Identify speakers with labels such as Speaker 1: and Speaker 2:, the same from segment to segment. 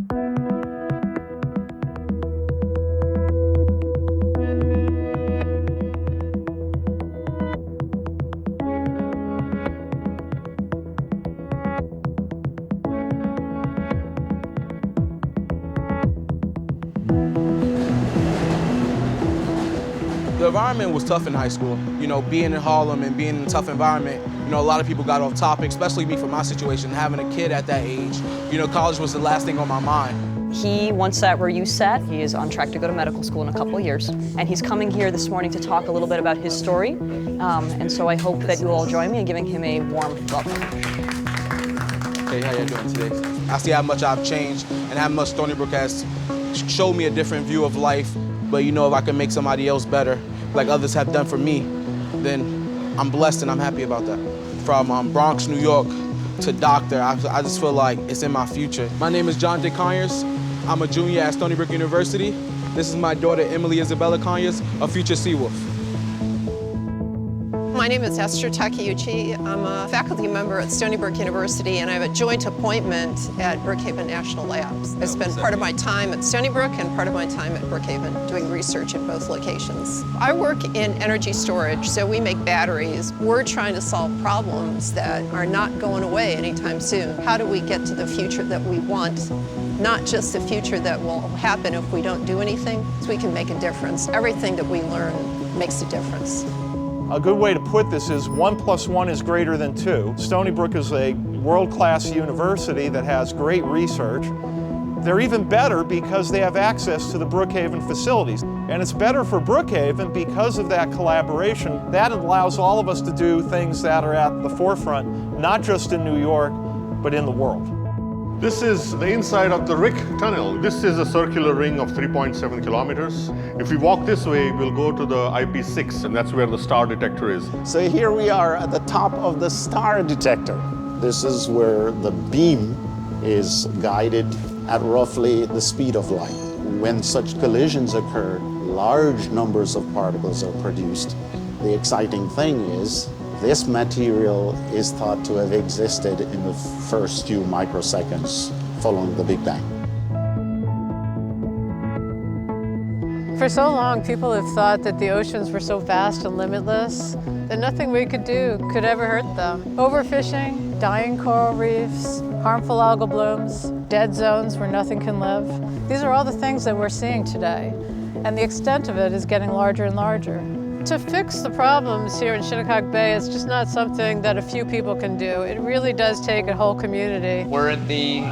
Speaker 1: The environment was tough in high school. You know, being in Harlem and being in a tough environment, you know, a lot of people got off topic, especially me for my situation, having a kid at that age. You know, college was the last thing on my mind.
Speaker 2: He once sat where you sat. He is on track to go to medical school in a couple of years. And he's coming here this morning to talk a little bit about his story. And so I hope that you all join me in giving him a warm welcome.
Speaker 1: Hey, how you doing today? I see how much I've changed and how much Stony Brook has showed me a different view of life. But you know, if I can make somebody else better, like others have done for me, then I'm blessed and I'm happy about that. From Bronx, New York to doctor, I just feel like it's in my future. My name is John J. Conyers. I'm a junior at Stony Brook University. This is my daughter, Emily Isabella Conyers, a future Seawolf.
Speaker 3: My name is Esther Taguchi. I'm a faculty member at Stony Brook University, and I have a joint appointment at Brookhaven National Labs. I spend part of my time at Stony Brook and part of my time at Brookhaven doing research at both locations. I work in energy storage, so we make batteries. We're trying to solve problems that are not going away anytime soon. How do we get to the future that we want? Not just the future that will happen if we don't do anything, so we can make a difference. Everything that we learn makes a difference.
Speaker 4: A good way to put this is 1 + 1 is greater than 2. Stony Brook is a world-class university that has great research. They're even better because they have access to the Brookhaven facilities. And it's better for Brookhaven because of that collaboration. That allows all of us to do things that are at the forefront, not just in New York, but in the world.
Speaker 5: This is the inside of the Rick Tunnel. This is a circular ring of 3.7 kilometers. If we walk this way, we'll go to the IP6, and that's where the star detector is.
Speaker 6: So here we are at the top of the star detector. This is where the beam is guided at roughly the speed of light. When such collisions occur, large numbers of particles are produced. The exciting thing is, this material is thought to have existed in the first few microseconds following the Big Bang.
Speaker 7: For so long, people have thought that the oceans were so vast and limitless that nothing we could do could ever hurt them. Overfishing, dying coral reefs, harmful algal blooms, dead zones where nothing can live. These are all the things that we're seeing today, and the extent of it is getting larger and larger. To fix the problems here in Shinnecock Bay is just not something that a few people can do. It really does take a whole community.
Speaker 8: We're at the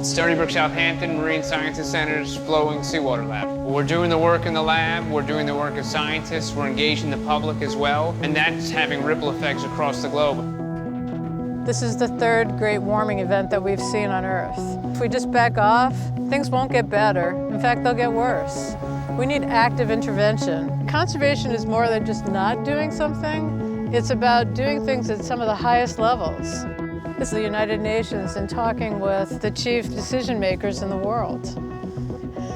Speaker 8: Stony Brook Southampton Marine Sciences Center's Flowing Seawater Lab. We're doing the work in the lab, we're doing the work as scientists, we're engaging the public as well, and that's having ripple effects across the globe.
Speaker 7: This is the third great warming event that we've seen on Earth. If we just back off, things won't get better. In fact, they'll get worse. We need active intervention. Conservation is more than just not doing something. It's about doing things at some of the highest levels. This is the United Nations and talking with the chief decision makers in the world.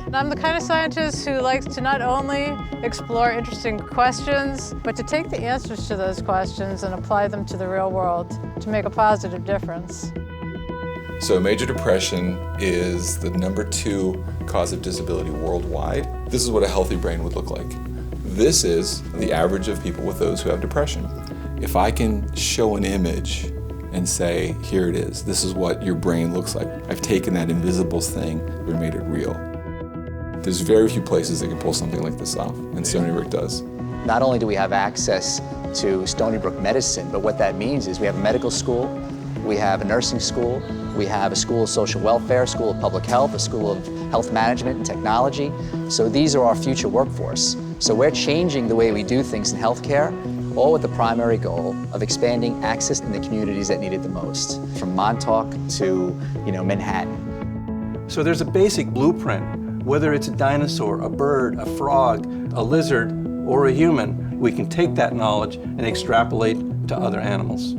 Speaker 7: And I'm the kind of scientist who likes to not only explore interesting questions, but to take the answers to those questions and apply them to the real world to make a positive difference.
Speaker 9: So major depression is the #2 cause of disability worldwide. This is what a healthy brain would look like. This is the average of people with those who have depression. If I can show an image and say, here it is, this is what your brain looks like. I've taken that invisible thing and made it real. There's very few places that can pull something like this off, and Stony Brook does.
Speaker 10: Not only do we have access to Stony Brook medicine, but what that means is we have a medical school, we have a nursing school, we have a school of social welfare, a school of public health, a school of health management and technology. So these are our future workforce. So we're changing the way we do things in healthcare, all with the primary goal of expanding access in the communities that need it the most, from Montauk to, Manhattan.
Speaker 11: So there's a basic blueprint, whether it's a dinosaur, a bird, a frog, a lizard, or a human, we can take that knowledge and extrapolate to other animals.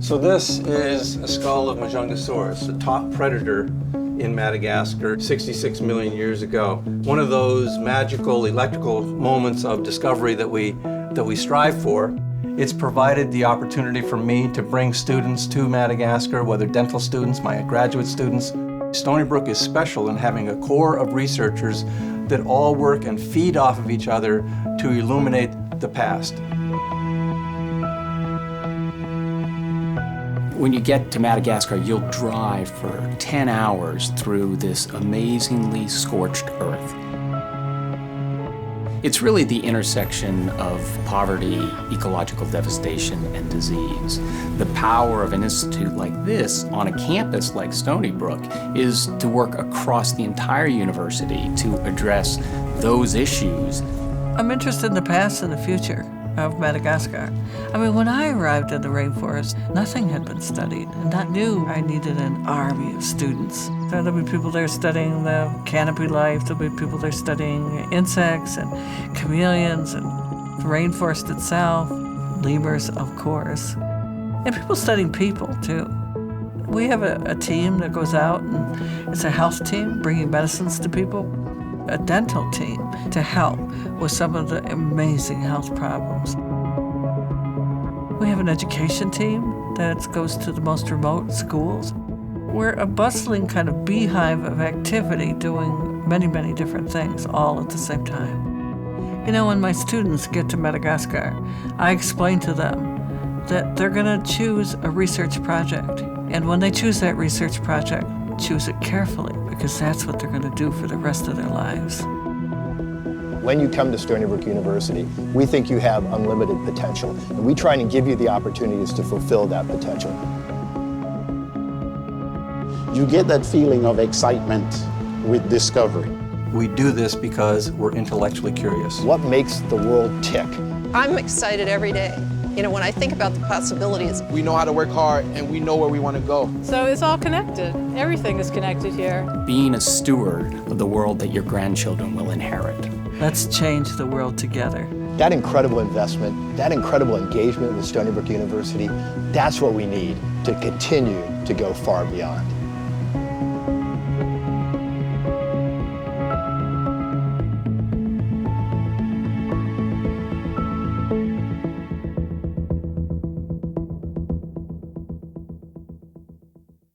Speaker 11: So this is a skull of Majungasaurus, the top predator in Madagascar 66 million years ago. One of those magical electrical moments of discovery that we strive for. It's provided the opportunity for me to bring students to Madagascar, whether dental students, my graduate students, Stony Brook is special in having a core of researchers that all work and feed off of each other to illuminate the past.
Speaker 12: When you get to Madagascar, you'll drive for 10 hours through this amazingly scorched earth. It's really the intersection of poverty, ecological devastation, and disease. The power of an institute like this on a campus like Stony Brook is to work across the entire university to address those issues.
Speaker 13: I'm interested in the past and the future of Madagascar. I mean, when I arrived in the rainforest, nothing had been studied, and I knew I needed an army of students. So there'll be people there studying the canopy life, there'll be people there studying insects and chameleons and the rainforest itself, lemurs, of course, and people studying people, too. We have a team that goes out, and it's a health team bringing medicines to people, a dental team to help with some of the amazing health problems. We have an education team that goes to the most remote schools. We're a bustling kind of beehive of activity doing many, many different things all at the same time. You know, when my students get to Madagascar, I explain to them that they're going to choose a research project. And when they choose that research project, choose it carefully, because that's what they're going to do for the rest of their lives.
Speaker 14: When you come to Stony Brook University, we think you have unlimited potential, and we try and give you the opportunities to fulfill that potential.
Speaker 6: You get that feeling of excitement with discovery.
Speaker 11: We do this because we're intellectually curious.
Speaker 14: What makes the world tick?
Speaker 3: I'm excited every day. You know, when I think about the possibilities.
Speaker 1: We know how to work hard and we know where we want to go.
Speaker 7: So it's all connected. Everything is connected here.
Speaker 12: Being a steward of the world that your grandchildren will inherit.
Speaker 13: Let's change the world together.
Speaker 14: That incredible investment, that incredible engagement with Stony Brook University, that's what we need to continue to go far beyond.